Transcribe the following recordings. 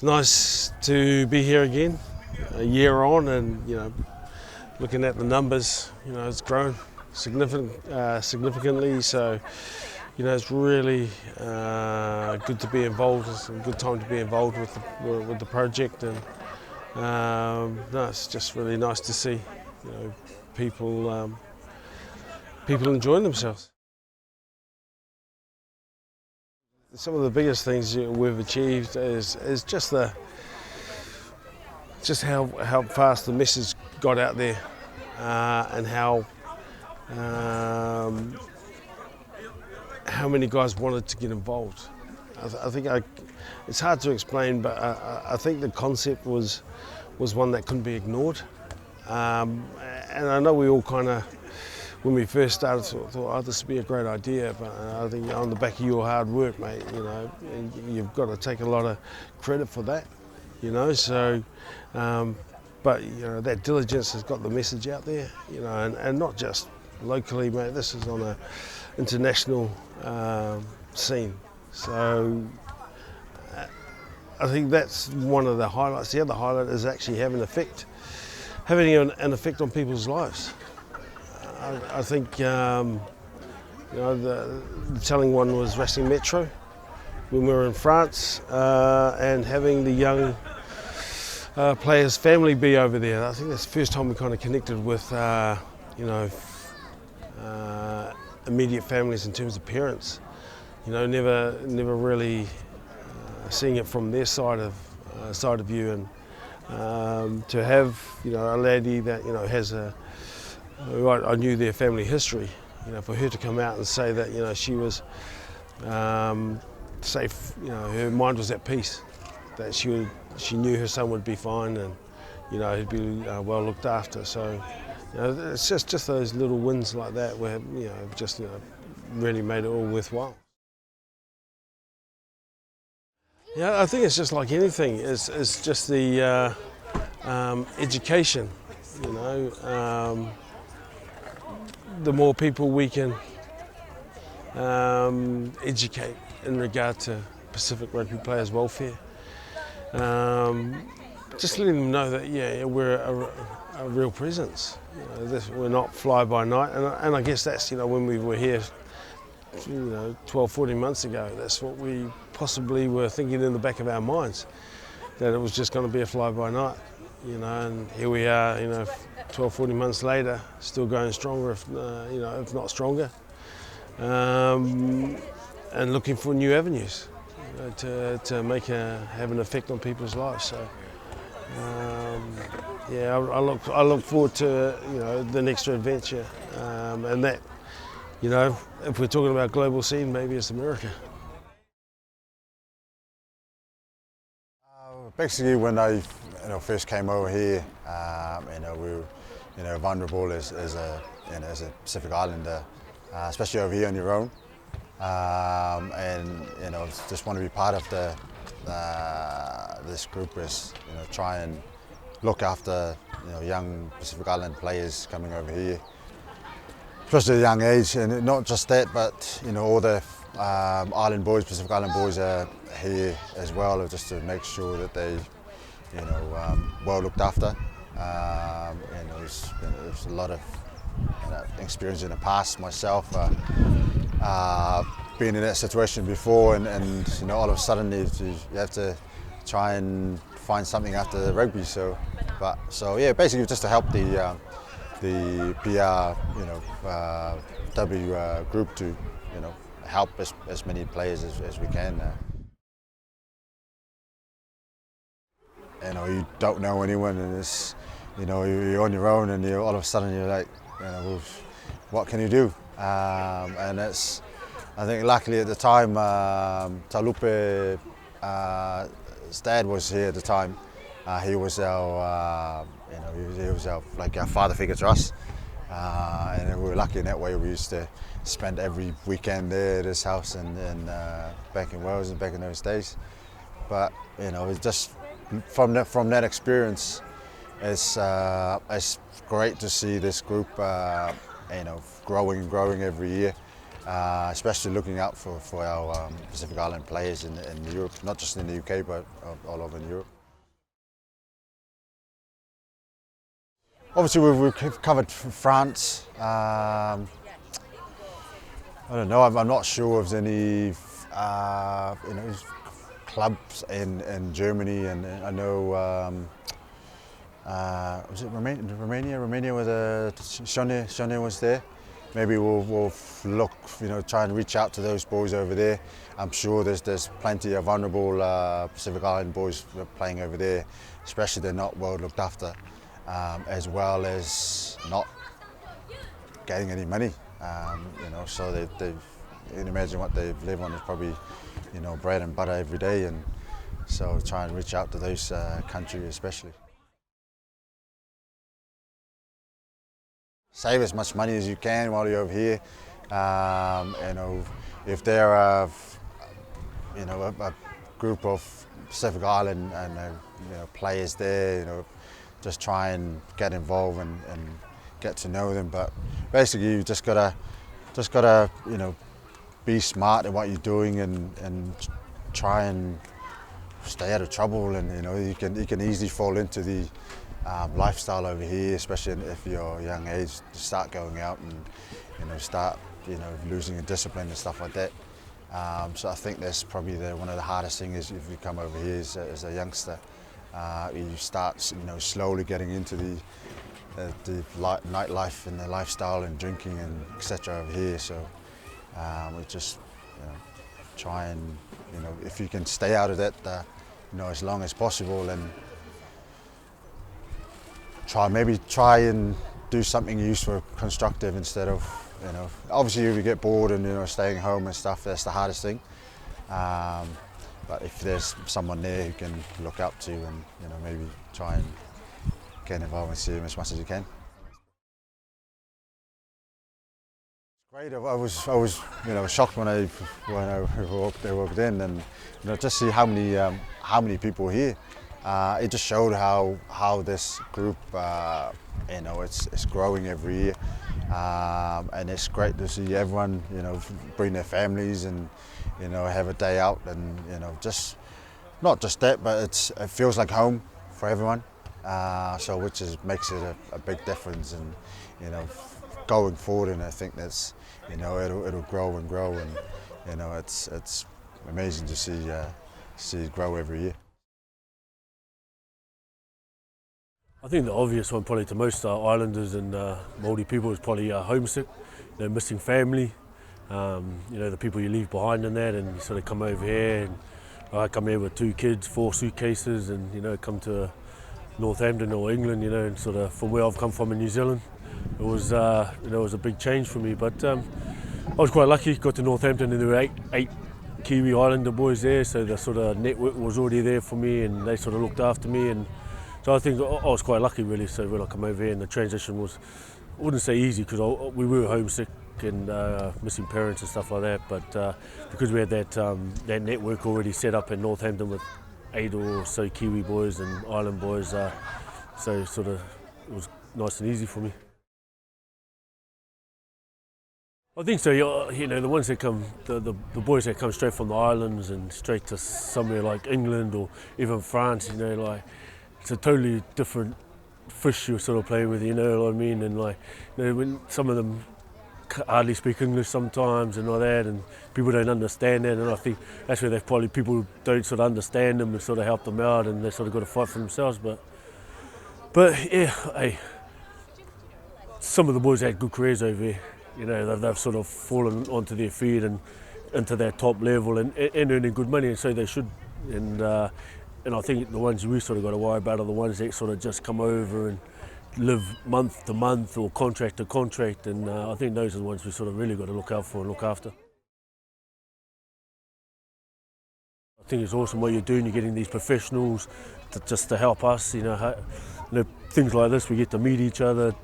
It's nice to be here again, a year on, and looking at the numbers, it's grown significantly. So, it's really good to be involved. It's a good time to be involved with the project, and no, it's just really nice to see, people enjoying themselves. Some of the biggest things we've achieved is just how fast the message got out there, and how many guys wanted to get involved. I think it's hard to explain, but I think the concept was one that couldn't be ignored, and I know we all kind of, when we first started, thought, oh, this would be a great idea, but I think on the back of your hard work, mate, you've got to take a lot of credit for that, so, but, that diligence has got the message out there, and not just locally, mate, this is on an international scene. So I think that's one of the highlights. The other highlight is actually having an effect on people's lives. I think the telling one was Wrestling Metro when we were in France, and having the young players' family be over there. I think that's the first time we kind of connected with immediate families in terms of parents. Never really seeing it from their side of view, and to have a lady that has I knew their family history. For her to come out and say that she was safe, her mind was at peace, that she knew her son would be fine, and he'd be well looked after. So it's just those little wins like that where just really made it all worthwhile. Yeah, I think it's just like anything. It's just the education. The more people we can educate in regard to Pacific rugby players' welfare, just letting them know that we're a real presence. We're not fly by night, and I guess that's when we were here 12, 14 months ago, that's what we possibly were thinking in the back of our minds, that it was just going to be a fly by night, and here we are, 12, 14 months later, still going stronger, if not stronger, and looking for new avenues to have an effect on people's lives. So I look forward to the next adventure, and that if we're talking about global scene, maybe it's America. Basically, when I first came over here, we were vulnerable as a Pacific Islander, especially over here on your own, and just want to be part of this group is try and look after young Pacific Island players coming over here, especially at a young age, and not just that, but all the island boys, Pacific Island boys are here as well, just to make sure that they, well looked after. There's a lot of experience in the past myself, being in that situation before, and all of a sudden you have to try and find something after the rugby. So basically just to help the PRPW group to help as many players as we can. You don't know anyone, and it's you're on your own, and all of a sudden you're like, well, what can you do? And it's, I think luckily at the time, Talupe's dad was here at the time. He was our, he was our father figure to us, and we were lucky in that way. We used to spend every weekend there at his house, and back in Wales and back in those days. But it's just from that experience, it's great to see this group, growing every year. especially looking out for our Pacific Island players in Europe, not just in the UK but all over in Europe. Obviously we've covered France. I don't know, I'm not sure if there's any clubs in Germany, and I know was it Romania? Romania was Shone was there. Maybe we'll look, try and reach out to those boys over there. I'm sure there's plenty of vulnerable Pacific Island boys playing over there, especially they're not well looked after, as well as not getting any money. So they've you can imagine what they live on is probably, bread and butter every day, and so try and reach out to those countries especially. Save as much money as you can while you're over here. If there are, a group of Pacific Island and players there, just try and get involved and get to know them. But basically, you just gotta, be smart in what you're doing and try and stay out of trouble. And you can easily fall into the lifestyle over here, especially if you're young age, to start going out and start losing your discipline and stuff like that. So I think that's probably one of the hardest things if you come over here as a youngster. You start slowly getting into the nightlife and the lifestyle and drinking and etc. over here. So we just try and if you can stay out of that as long as possible, and try and do something useful, constructive, instead of obviously if you get bored and staying home and stuff, that's the hardest thing. But if there's someone there who can look up to and maybe try and get involved and see them as much as you can. Great. I was shocked when I walked in, and just see how many people are here. It just showed how this group it's growing every year, and it's great to see everyone bring their families and have a day out, and just not just that, but it feels like home for everyone. So which makes it a big difference, and going forward, and I think that's it'll grow and grow, and it's amazing to see it grow every year. I think the obvious one probably to most islanders and Māori people is probably homesick, missing family, the people you leave behind in that, and you sort of come over here, and I come here with 2 kids, 4 suitcases, and come to Northampton or England, and sort of from where I've come from in New Zealand. It was it was a big change for me, but I was quite lucky. Got to Northampton and there were eight Kiwi Islander boys there, so the sort of network was already there for me, and they sort of looked after me, and so I think I was quite lucky really. So when I come over here, and the transition was, I wouldn't say easy, because we were homesick and missing parents and stuff like that, but because we had that network already set up in Northampton with 8 or so Kiwi boys and Island boys, so sort of it was nice and easy for me. I think so. The ones that come, the boys that come straight from the islands and straight to somewhere like England or even France, it's a totally different fish you're sort of playing with. You know what I mean? And when some of them hardly speak English sometimes and all that, and people don't understand that, and I think that's where people don't sort of understand them and sort of help them out, and they sort of got to fight for themselves. But yeah, hey, some of the boys had good careers over here. They've sort of fallen onto their feet and into that top level and earning good money, and so they should. And I think the ones we sort of got to worry about are the ones that sort of just come over and live month to month or contract to contract, and I think those are the ones we sort of really got to look out for and look after. I think it's awesome what you're doing. You're getting these professionals to help us. Things like this, we get to meet each other,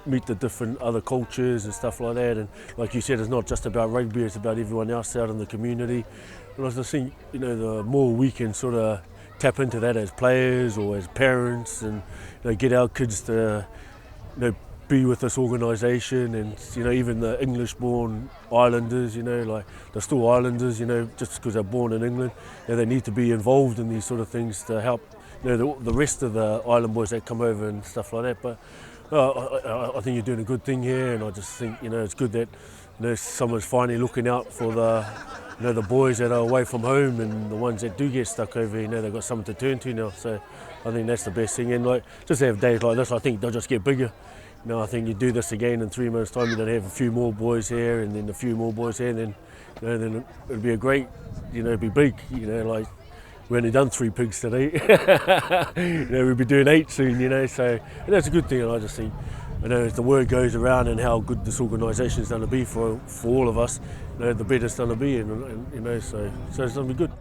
meet the different other cultures and stuff like that. And like you said, it's not just about rugby; it's about everyone else out in the community. And I just think, the more we can sort of tap into that as players or as parents, and get our kids to, be happy with this organisation, and you know, even the English-born Islanders, you know, like they're still Islanders, you know, just because they're born in England, you know, they need to be involved in these sort of things to help, you know, the rest of the island boys that come over and stuff like that. But I think you're doing a good thing here, and I just think, you know, it's good that, you know, someone's finally looking out for the, you know, the boys that are away from home, and the ones that do get stuck over here, you know, they've got something to turn to now. So I think that's the best thing. And like, just have days like this, I think they'll just get bigger. You know, I think you do this again in 3 months' time, you're going to have a few more boys here, and then a few more boys here, and then, you know, then it'll be a great, you know, be big. You know, like we only done 3 pigs today. You know, we'll be doing 8 soon. You know, so and that's a good thing. And I just think, you know, as the word goes around and how good this organisation is going to be for all of us, you know, the better it's going to be, and you know, so it's going to be good.